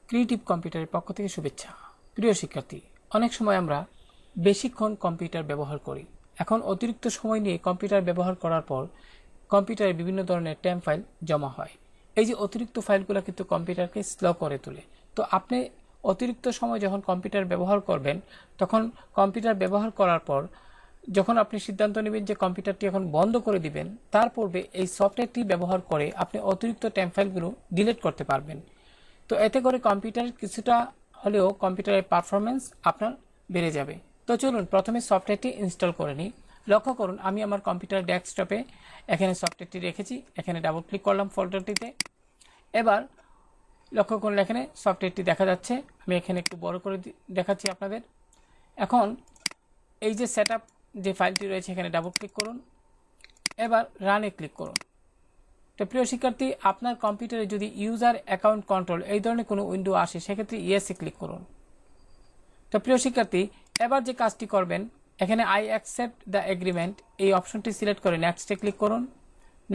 Creative কম্পিউটারের পক্ষ থেকে শুভেচ্ছা। প্রিয় শিক্ষার্থী, অনেক সময় আমরা বেশিক্ষণ কম্পিউটার ব্যবহার করি। এখন অতিরিক্ত সময় নিয়ে কম্পিউটার ব্যবহার করার পর কম্পিউটারে বিভিন্ন ধরনের টেম্প ফাইল জমা হয়। এই যে অতিরিক্ত ফাইলগুলো কিন্তু কম্পিউটারকে স্লো করে তোলে। তো আপনি অতিরিক্ত সময় যখন কম্পিউটার ব্যবহার করবেন, তখন কম্পিউটার ব্যবহার করার পর যখন আপনি সিদ্ধান্ত নেবেন যে কম্পিউটারটি এখন বন্ধ করে দিবেন, তার পূর্বে এই সফটওয়্যারটি ব্যবহার করে আপনি অতিরিক্ত টেম্প ফাইলগুলো ডিলিট করতে পারবেন। তো এতে করে কম্পিউটার কিছুটা হলেও কম্পিউটারের পারফরমেন্স আপনার বেড়ে যাবে। তো চলুন প্রথমে সফটওয়্যারটি ইনস্টল করে নিই। লক্ষ্য করুন, আমি আমার কম্পিউটার ডেস্কটপে এখানে সফটওয়্যারটি রেখেছি। এখানে ডাবল ক্লিক করলাম ফোল্ডারটিতে। এবার লক্ষ্য করলে এখানে সফটওয়্যারটি দেখা যাচ্ছে। আমি এখানে একটু বড় করে দেখাচ্ছি আপনাদের। এখন এই যে সেটআপ যে ফাইলটি রয়েছে এখানে ডাবল ক্লিক করুন। এবার রানে ক্লিক করুন। তো প্রিয় শিক্ষার্থী, আপনার কম্পিউটারে যদি ইউজার অ্যাকাউন্ট কন্ট্রোল এই ধরনের কোনো উইন্ডো আসে, সেক্ষেত্রে ইয়েসে ক্লিক করুন। তো প্রিয় শিক্ষার্থী, এবার যে কাজটি করবেন, এখানে আই অ্যাকসেপ্ট দ্য এগ্রিমেন্ট এই অপশনটি সিলেক্ট করে নেক্সটে ক্লিক করুন।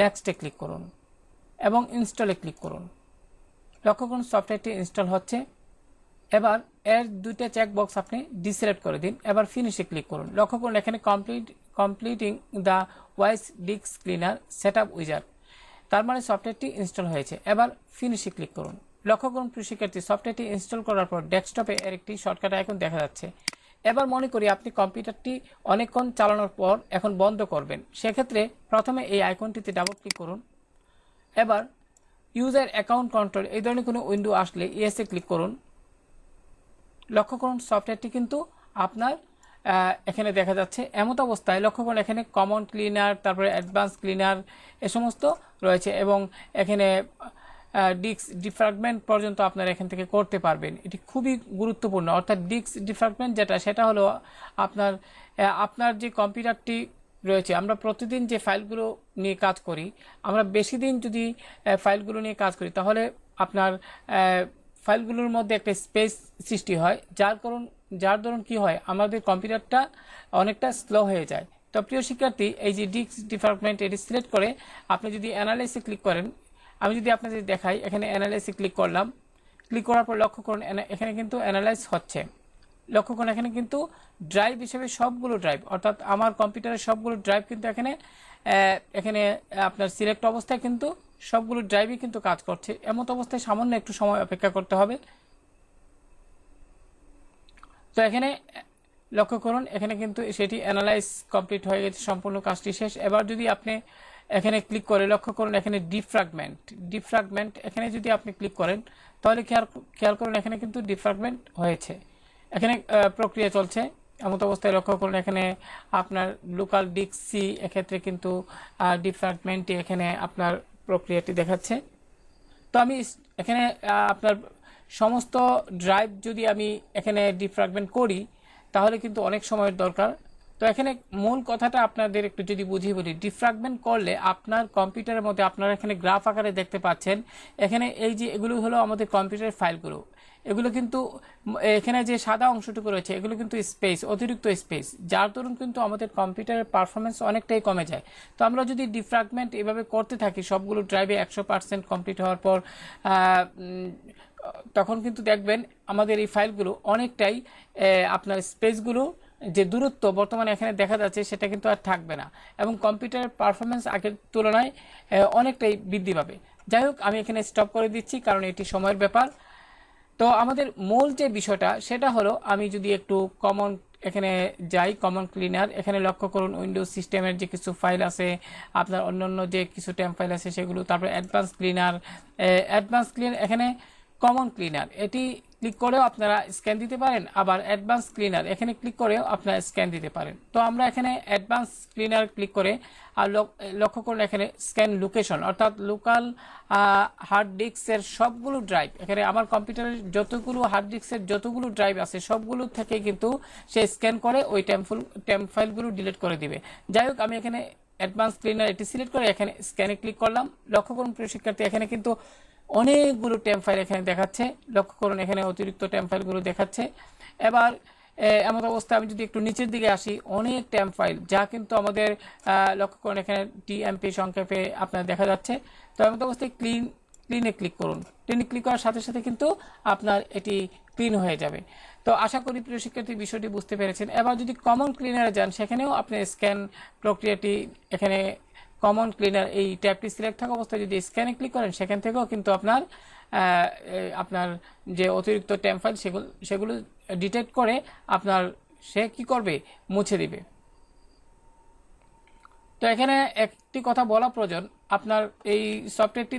নেক্সটে ক্লিক করুন এবং ইনস্টলে ক্লিক করুন। লক্ষ্য করুন সফটওয়্যারটি ইনস্টল হচ্ছে। এবার এর দুইটা চেকবক্স আপনি ডিসিলেক্ট করে দিন। এবার ফিনিশে ক্লিক করুন। লক্ষ্য করুন এখানে completing the Wise disk cleaner setup wizard, তার মানে সফটওয়্যারটি ইনস্টল হয়েছে। এবার ফিনিশে ক্লিক করুন। লক্ষ্য করুন প্রিয় শিক্ষার্থী, সফটওয়্যারটি ইনস্টল করার পর ডেস্কটপে এর একটি শর্টকাট আইকন দেখা যাচ্ছে। এবার মনে করি আপনি কম্পিউটারটি অনেকক্ষণ চালানোর পর এখন বন্ধ করবেন, সেক্ষেত্রে প্রথমে এই আইকনটিতে ডাবল ক্লিক করুন। এবার ইউজার অ্যাকাউন্ট কন্ট্রোল এই ধরনের কোনো উইন্ডো আসলে ইয়েসে ক্লিক করুন। লক্ষ্য করুন সফটওয়্যারটি কিন্তু আপনার এখানে দেখা যাচ্ছে। এমত অবস্থায় লক্ষ্য করুন এখানে কমন ক্লিনার, তারপরে অ্যাডভান্স ক্লিনার এ সমস্ত রয়েছে এবং এখানে ডিস্ক ডিফ্র্যাগমেন্ট পর্যন্ত আপনারা এখান থেকে করতে পারবেন। এটি খুবই গুরুত্বপূর্ণ। অর্থাৎ ডিস্ক ডিফ্র্যাগমেন্ট সেটা হলো আপনার যে কম্পিউটারটি রয়েছে, আমরা প্রতিদিন যে ফাইলগুলো নিয়ে কাজ করি, আমরা বেশি দিন যদি ফাইলগুলো নিয়ে কাজ করি, তাহলে আপনার ফাইলগুলোর মধ্যে একটা স্পেস সৃষ্টি হয়, যার দরুন কি হয়, আমাদের কম্পিউটারটা অনেকটা স্লো হয়ে যায়। তো প্রিয় শিক্ষার্থী, এই যে ডিস্ক ডিফ্র্যাগমেন্ট এটি সিলেক্ট করে আপনি যদি অ্যানালাইসে ক্লিক করেন, আমি যদি আপনাদের দেখাই, এখানে অ্যানালাইসে ক্লিক করলাম। ক্লিক করার পর লক্ষ্য করুন এখানে কিন্তু অ্যানালাইজ হচ্ছে। লক্ষ্য করুন এখানে কিন্তু ড্রাইভ হিসেবে সবগুলো ড্রাইভ, অর্থাৎ আমার কম্পিউটারের সবগুলো ড্রাইভ কিন্তু এখানে আপনার সিলেক্ট অবস্থায় কিন্তু সবগুলো ড্রাইভই কিন্তু কাজ করছে। এমত অবস্থায় সামান্য একটু সময় অপেক্ষা করতে হবে। তো এখানে লক্ষ্য করুন এখানে কিন্তু সেটি অ্যানালাইজ কমপ্লিট হয়ে গেছে, সম্পূর্ণ কাজটি শেষ। এবার যদি আপনি এখানে ক্লিক করে লক্ষ্য করুন এখানে ডিফ্র্যাগমেন্ট এখানে যদি আপনি ক্লিক করেন, তাহলে খেয়াল করুন এখানে কিন্তু ডিফ্র্যাগমেন্ট হয়েছে। এখানে প্রক্রিয়া চলছে। এমত অবস্থায় লক্ষ্য করুন এখানে আপনার লোকাল ডিস্ক সি এক্ষেত্রে কিন্তু ডিফ্র্যাগমেন্টটি এখানে আপনার প্রক্রিয়াটি দেখাচ্ছে। তো আমি এখানে আপনার সমস্ত ড্রাইভ যদি আমি এখানে ডিফ্র্যাগমেন্ট করি, তাহলে কিন্তু অনেক সময়ের দরকার। তো এখানে মূল কথাটা আপনাদের একটু যদি বুঝিয়ে বলি, ডিফ্র্যাগমেন্ট করলে আপনার কম্পিউটারের মধ্যে আপনারা এখানে গ্রাফ আকারে দেখতে পাচ্ছেন। এখানে এই যে এগুলো হলো আমাদের কম্পিউটারের ফাইলগুলো, এগুলো কিন্তু এখানে যে সাদা অংশটুকু রয়েছে এগুলো কিন্তু অতিরিক্ত স্পেস, যার দরুন কিন্তু আমাদের কম্পিউটারের পারফরমেন্স অনেকটাই কমে যায়। তো আমরা যদি ডিফ্র্যাগমেন্ট এভাবে করতে থাকি সবগুলো ড্রাইভে 100% কমপ্লিট হওয়ার পর, তখন কিন্তু দেখবেন আমাদের এই ফাইলগুলো অনেকটাই আপনার স্পেসগুলো যে দূরত্ব বর্তমানে এখানে দেখা যাচ্ছে সেটা কিন্তু আর থাকবে না এবং কম্পিউটারের পারফরমেন্স আগের তুলনায় অনেকটাই বৃদ্ধি পাবে। যাই হোক, আমি এখানে স্টপ করে দিচ্ছি কারণ এটি সময়ের ব্যাপার। তো আমাদের মূল যে বিষয়টা সেটা হলো, আমি যদি একটু এখানে যাই, কমন ক্লিনার, এখানে লক্ষ্য করুন উইন্ডোজ সিস্টেমের যে কিছু ফাইল আছে, আপনার অন্যান্য যে কিছু টেম্প ফাইল আছে সেগুলো, তারপরে অ্যাডভান্স ক্লিনার এখানে কমন ক্লিনার এটি ক্লিক করেও আপনারা স্ক্যান দিতে পারেন, আবার অ্যাডভান্স ক্লিনার এখানে ক্লিক করেও আপনারা স্ক্যান দিতে পারেন। তো আমরা এখানে অ্যাডভান্স ক্লিনার ক্লিক করে আর লক্ষ্য করুন এখানে স্ক্যান লোকেশন, অর্থাৎ লোকাল হার্ড ডিস্কের সবগুলো ড্রাইভ, এখানে আমার কম্পিউটারের যতগুলো হার্ড ডিস্কের যতগুলো ড্রাইভ আছে সবগুলো থেকে কিন্তু সে স্ক্যান করে ওই টেম্প ফাইলগুলো ডিলিট করে দিবে। যাই হোক, আমি এখানে অ্যাডভান্স ক্লিনার এটি সিলেক্ট করে এখানে স্ক্যানে ক্লিক করলাম। লক্ষ্য করুন প্রিয় শিক্ষার্থী, এখানে কিন্তু অনেকগুলো টেম্প ফাইল এখানে দেখাচ্ছে। লক্ষ্য করুন এখানে অতিরিক্ত টেম্প ফাইলগুলো দেখাচ্ছে। এবার এমন অবস্থায় আমি যদি একটু নিচের দিকে আসি, অনেক টেম্প ফাইল যা কিন্তু আমাদের লক্ষ্য করুন এখানে টিএমপি সংক্ষেপে আপনার দেখা যাচ্ছে। তো এমন অবস্থায় ক্লিনে ক্লিক করুন। ক্লিনে ক্লিক করার সাথে সাথে কিন্তু আপনার এটি ক্লিন হয়ে যাবে। তো আশা করি প্রিয় শিক্ষার্থী বিষয়টি বুঝতে পেরেছেন। এবার যদি কমন ক্লিনারে যান, সেখানেও আপনি স্ক্যান প্রক্রিয়াটি, এখানে কমন ক্লিনার এই ট্যাবটি সিলেক্ট থাকা অবস্থায় যদি স্ক্যানে ক্লিক করেন, সেখান থেকেও কিন্তু আপনার যে অতিরিক্ত টেম্প ফাইল সেগুলো ডিটেক্ট করে আপনার সে কি করবে, মুছে দিবে। তো এখানে একটি কথা বলা প্রয়োজন, আপনার এই সফটওয়্যারটি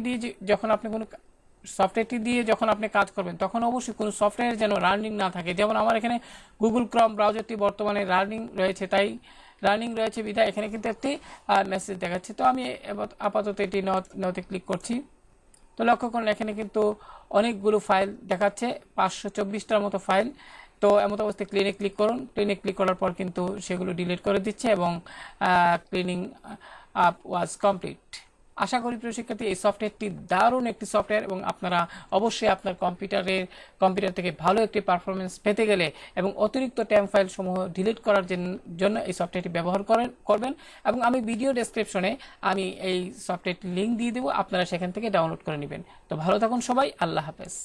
দিয়ে যখন আপনি কাজ করবেন, তখন অবশ্যই কোনো সফটওয়্যার যেন রানিং না থাকে। যেমন আমার এখানে গুগল ক্রোম ব্রাউজারটি বর্তমানে রানিং রয়েছে বিধায় এখানে কিন্তু একটি মেসেজ দেখাচ্ছে। তো আমি আপাতত এটি নতে ক্লিক করছি। তো লক্ষ্য করুন এখানে কিন্তু অনেকগুলো ফাইল দেখাচ্ছে, 524টার মতো ফাইল। তো এমত অবস্থায় ক্লিনে ক্লিক করুন। ক্লিনে ক্লিক করার পর কিন্তু সেগুলো ডিলিট করে দিচ্ছে এবং ক্লিনিং আপ ওয়াজ কমপ্লিট। আশা করি প্রিয় শিক্ষার্থী এই সফটওয়্যারটি দারুণ একটি সফটওয়্যার এবং আপনারা অবশ্যই আপনার কম্পিউটার থেকে ভালো একটি পারফরমেন্স পেতে গেলে এবং অতিরিক্ত টেম্প ফাইল সমূহ ডিলিট করার জন্য এই সফটওয়্যারটি ব্যবহার করবেন। এবং আমি ভিডিও ডেসক্রিপশনে আমি এই সফটওয়্যারটির লিঙ্ক দিয়ে দেবো, আপনারা সেখান থেকে ডাউনলোড করে নেবেন। তো ভালো থাকুন সবাই, আল্লাহ হাফেজ।